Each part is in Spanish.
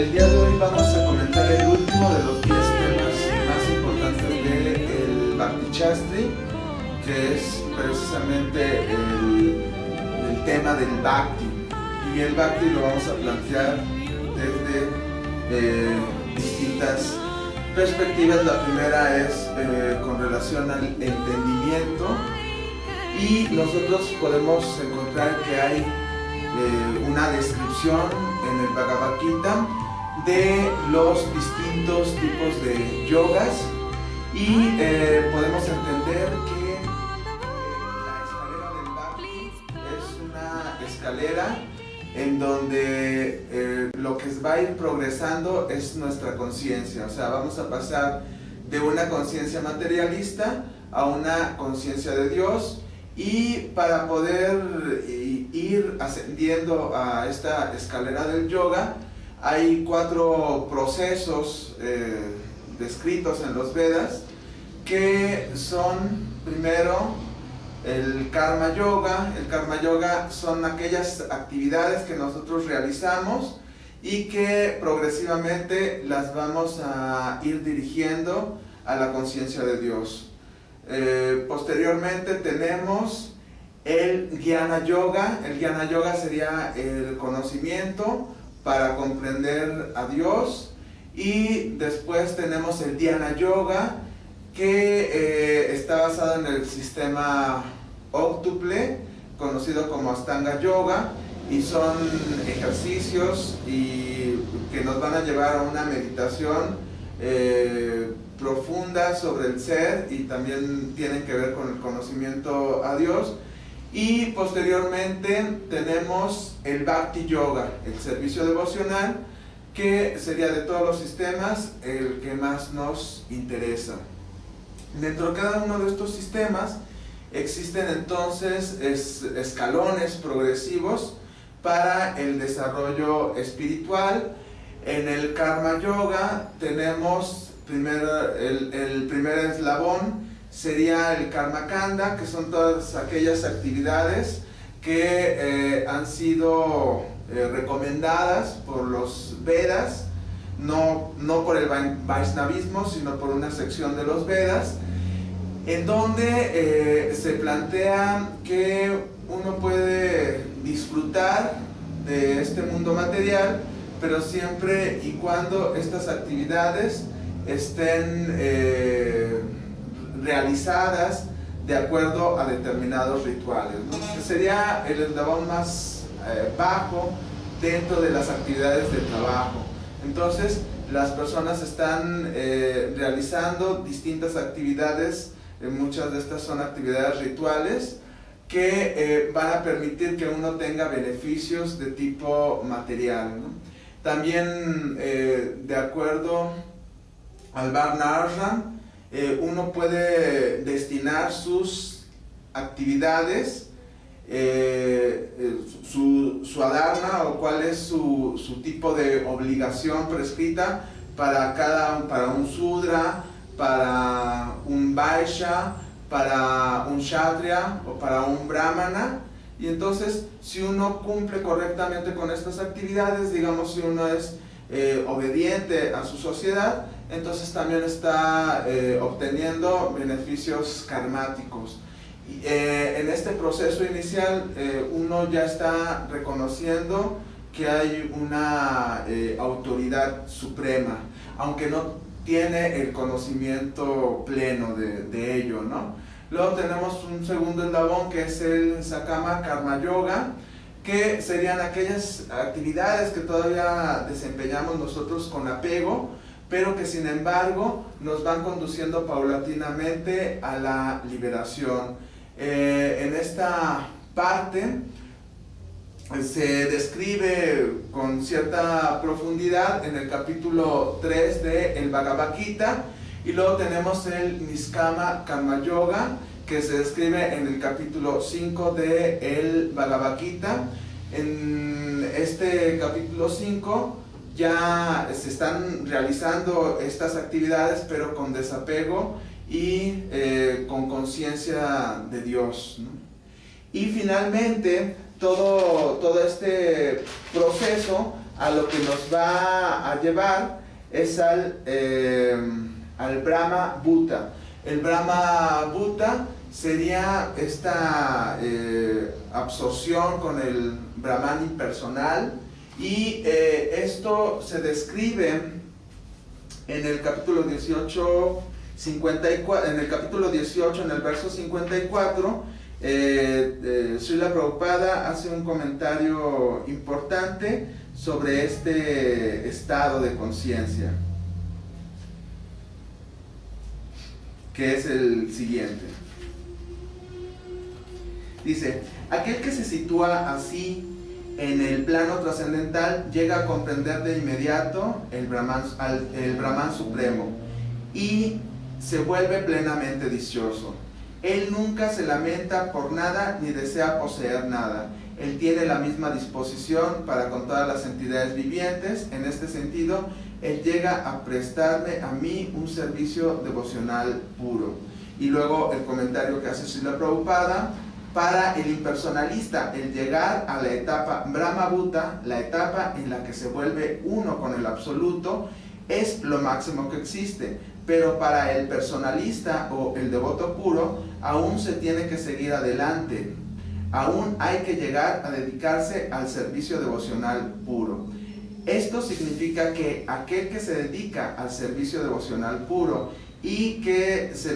El día de hoy vamos a comentar el último de los 10 temas más importantes del Bhakti Shastri, que es precisamente el tema del Bhakti. Y el Bhakti lo vamos a plantear desde distintas perspectivas. La primera es con relación al entendimiento, y nosotros podemos encontrar que hay una descripción en el Bhagavad Gita de los distintos tipos de yogas, y podemos entender que la escalera del Bhakti es una escalera en donde lo que va a ir progresando es nuestra conciencia. O sea, vamos a pasar de una conciencia materialista a una conciencia de Dios, y para poder ir ascendiendo a esta escalera del yoga hay 4 procesos descritos en los Vedas, que son, primero, el karma yoga. El karma yoga son aquellas actividades que nosotros realizamos y que progresivamente las vamos a ir dirigiendo a la conciencia de Dios. Posteriormente tenemos el Jnana Yoga. El Jnana Yoga sería el conocimiento para comprender a Dios. Y después tenemos el Dhyana Yoga, que está basado en el sistema óctuple, conocido como Astanga Yoga, y son ejercicios que nos van a llevar a una meditación profunda sobre el ser, y también tienen que ver con el conocimiento a Dios. Y posteriormente tenemos el Bhakti Yoga, el servicio devocional, que sería de todos los sistemas el que más nos interesa. Dentro de cada uno de estos sistemas existen entonces escalones progresivos para el desarrollo espiritual. En el Karma Yoga tenemos el primer eslabón, sería el Karma Kanda, que son todas aquellas actividades que han sido recomendadas por los Vedas, no por el Vaishnavismo, sino por una sección de los Vedas, en donde se plantea que uno puede disfrutar de este mundo material, pero siempre y cuando estas actividades estén realizadas de acuerdo a determinados rituales, ¿no? Que sería el eslabón más bajo dentro de las actividades de trabajo. Entonces, las personas están realizando distintas actividades. Muchas de estas son actividades rituales que van a permitir que uno tenga beneficios de tipo material, ¿no? También, de acuerdo al Varna Ashram, uno puede destinar sus actividades, su adharma, o cuál es su tipo de obligación prescrita para un Sudra, para un Vaishya, para un Kshatriya o para un Brahmana. Y entonces, si uno cumple correctamente con estas actividades, digamos, si uno es obediente a su sociedad, entonces también está obteniendo beneficios karmáticos. En este proceso inicial, uno ya está reconociendo que hay una autoridad suprema, aunque no tiene el conocimiento pleno de ello, ¿no? Luego tenemos un segundo eslabón, que es el Sakama Karma Yoga, que serían aquellas actividades que todavía desempeñamos nosotros con apego, pero que sin embargo nos van conduciendo paulatinamente a la liberación. En esta parte se describe con cierta profundidad en el capítulo 3 del Bhagavad Gita, y luego tenemos el Niskama Karma Yoga, que se describe en el capítulo 5 del Bhagavad Gita. En este capítulo 5 ya se están realizando estas actividades, pero con desapego y con conciencia de Dios, ¿no? Y finalmente todo este proceso a lo que nos va a llevar es al Brahma Bhuta. El Brahma Bhuta sería esta absorción con el Brahman impersonal, y esto se describe en el capítulo 18, 54, en el capítulo 18, en el verso 54. Srila Prabhupada hace un comentario importante sobre este estado de conciencia, que es el siguiente. Dice: aquel que se sitúa así en el plano trascendental llega a comprender de inmediato el Brahman supremo y se vuelve plenamente dichoso. Él nunca se lamenta por nada ni desea poseer nada. Él tiene la misma disposición para con todas las entidades vivientes. En este sentido, él llega a prestarme a mí un servicio devocional puro. Y luego el comentario que hace Srila Prabhupada: para el impersonalista, el llegar a la etapa Brahma Bhuta, la etapa en la que se vuelve uno con el absoluto, es lo máximo que existe. Pero para el personalista o el devoto puro, aún se tiene que seguir adelante. Aún hay que llegar a dedicarse al servicio devocional puro. Esto significa que aquel que se dedica al servicio devocional puro y que se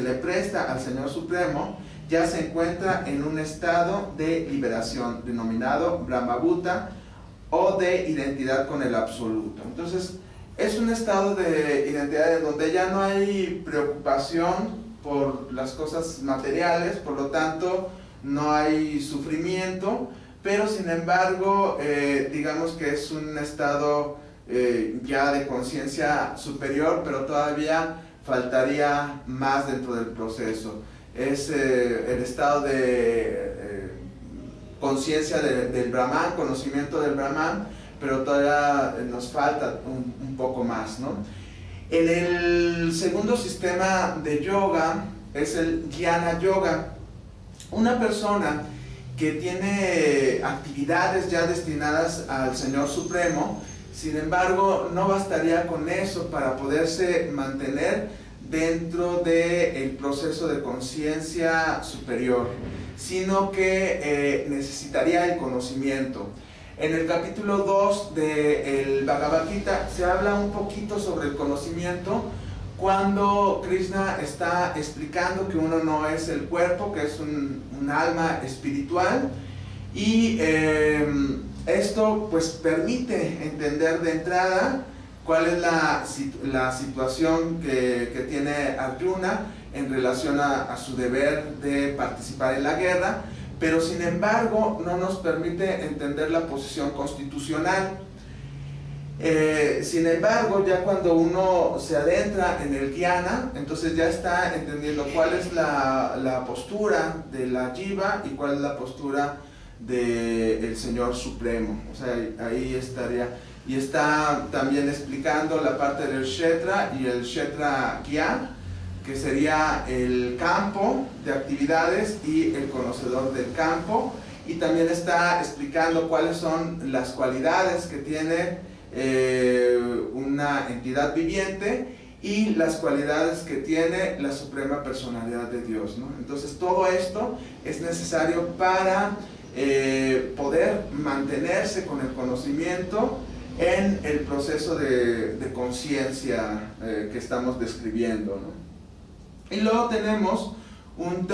le presta al Señor Supremo, ya se encuentra en un estado de liberación denominado Brahma Bhuta, o de identidad con el absoluto. Entonces, es un estado de identidad en donde ya no hay preocupación por las cosas materiales, por lo tanto no hay sufrimiento, pero sin embargo digamos que es un estado ya de conciencia superior, pero todavía faltaría más dentro del proceso. Es el estado de conciencia del Brahman, conocimiento del Brahman, pero todavía nos falta un poco más, ¿no? En el segundo sistema de yoga es el Jnana Yoga. Una persona que tiene actividades ya destinadas al Señor Supremo, sin embargo, no bastaría con eso para poderse mantener dentro del proceso de conciencia superior, sino que necesitaría el conocimiento. En el capítulo 2 del Bhagavad Gita se habla un poquito sobre el conocimiento, cuando Krishna está explicando que uno no es el cuerpo, que es un alma espiritual, y esto pues permite entender de entrada cuál es la situación que tiene Arjuna en relación a su deber de participar en la guerra, pero sin embargo no nos permite entender la posición constitucional. Sin embargo, ya cuando uno se adentra en el Jnana, entonces ya está entendiendo cuál es la postura de la Jiva y cuál es la postura del Señor Supremo. O sea, ahí estaría. Y está también explicando la parte del Kshetra y el Kshetra Gyan, que sería el campo de actividades y el conocedor del campo. Y también está explicando cuáles son las cualidades que tiene una entidad viviente y las cualidades que tiene la Suprema Personalidad de Dios, ¿no? Entonces todo esto es necesario para poder mantenerse con el conocimiento en el proceso de conciencia que estamos describiendo, ¿no? Y luego tenemos una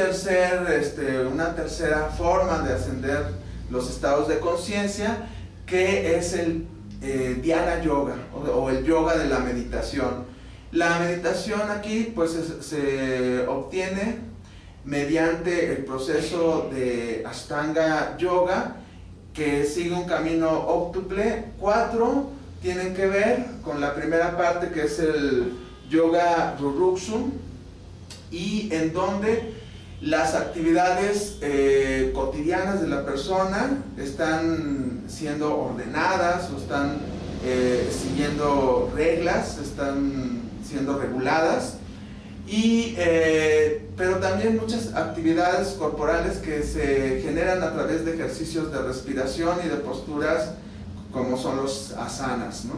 tercera forma de ascender los estados de conciencia, que es el Dhyana Yoga, o el yoga de la meditación. La meditación aquí pues se obtiene mediante el proceso de Ashtanga Yoga, que sigue un camino óctuple. 4 tienen que ver con la primera parte, que es el Yoga Ruruksum, y en donde las actividades cotidianas de la persona están siendo ordenadas o están siguiendo reglas, están siendo reguladas, pero también muchas actividades corporales que se generan a través de ejercicios de respiración y de posturas como son los asanas, ¿no?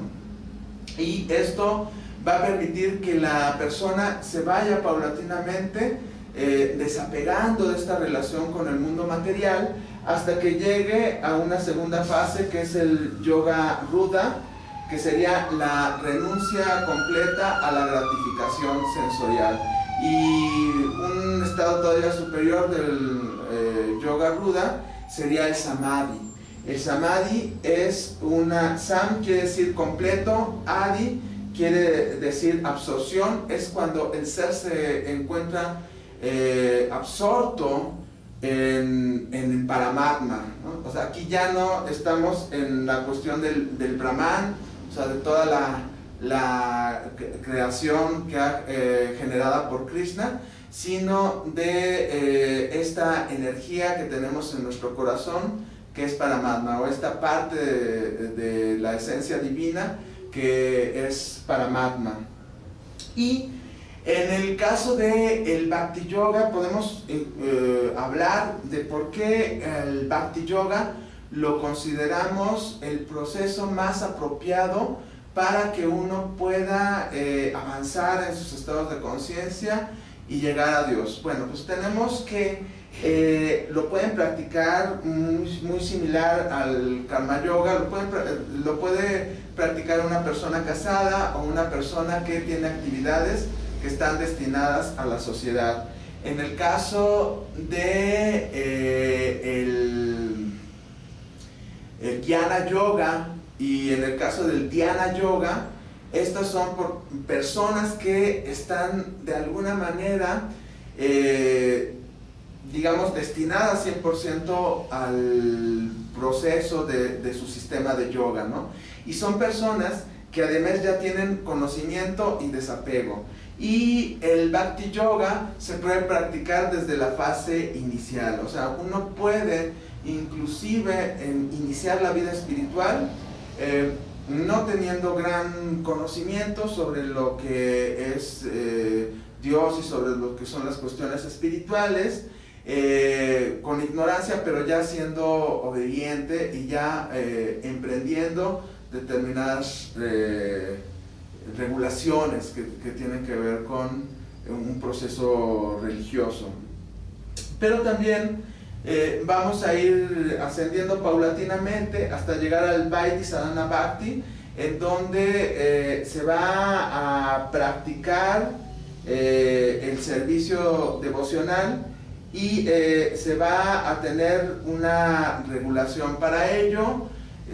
Y esto va a permitir que la persona se vaya paulatinamente desapegando de esta relación con el mundo material hasta que llegue a una segunda fase, que es el yoga ruda, que sería la renuncia completa a la gratificación sensorial. Y un estado todavía superior del yoga ruda sería el samadhi. El samadhi es sam quiere decir completo, adi quiere decir absorción, es cuando el ser se encuentra absorto en el Paramatma, ¿no? O sea, aquí ya no estamos en la cuestión del Brahman, o sea, de toda la creación que ha generada por Krishna, sino de esta energía que tenemos en nuestro corazón, que es Paramatma, o esta parte de la esencia divina que es Paramatma. Y en el caso del Bhakti Yoga podemos hablar de por qué el Bhakti Yoga lo consideramos el proceso más apropiado para que uno pueda avanzar en sus estados de conciencia y llegar a Dios. Bueno, pues tenemos que lo pueden practicar muy similar al Karma Yoga, lo puede practicar una persona casada o una persona que tiene actividades que están destinadas a la sociedad. En el caso de el Jnana Yoga y en el caso del Dhyana Yoga, estas son por personas que están de alguna manera digamos destinadas 100% al proceso de su sistema de yoga, ¿no? Y son personas que además ya tienen conocimiento y desapego. Y el Bhakti Yoga se puede practicar desde la fase inicial, o sea, uno puede inclusive iniciar la vida espiritual no teniendo gran conocimiento sobre lo que es Dios y sobre lo que son las cuestiones espirituales, con ignorancia, pero ya siendo obediente y ya emprendiendo determinadas regulaciones que tienen que ver con un proceso religioso. Pero también vamos a ir ascendiendo paulatinamente hasta llegar al Vaidhi Sadhana Bhakti, en donde se va a practicar el servicio devocional y se va a tener una regulación para ello.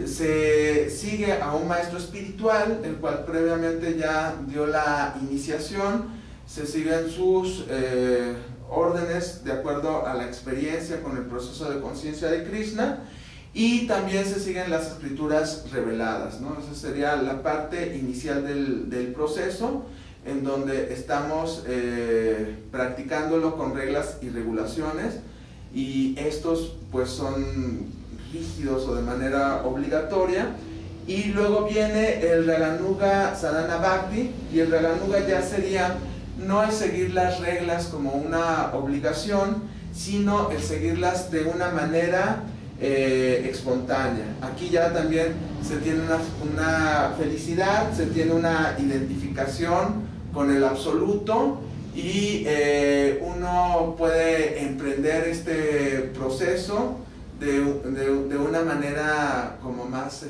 Se sigue a un maestro espiritual, el cual previamente ya dio la iniciación, se siguen sus órdenes de acuerdo a la experiencia con el proceso de conciencia de Krishna, y también se siguen las escrituras reveladas, ¿no? Esa sería la parte inicial del proceso, en donde estamos practicándolo con reglas y regulaciones, y estos pues son rígidos o de manera obligatoria. Y luego viene el Raganuga Sadhana Bhakti, y el Raganuga ya sería no el seguir las reglas como una obligación, sino el seguirlas de una manera espontánea. Aquí ya también se tiene una felicidad, se tiene una identificación con el absoluto, y uno puede emprender este proceso de una manera como más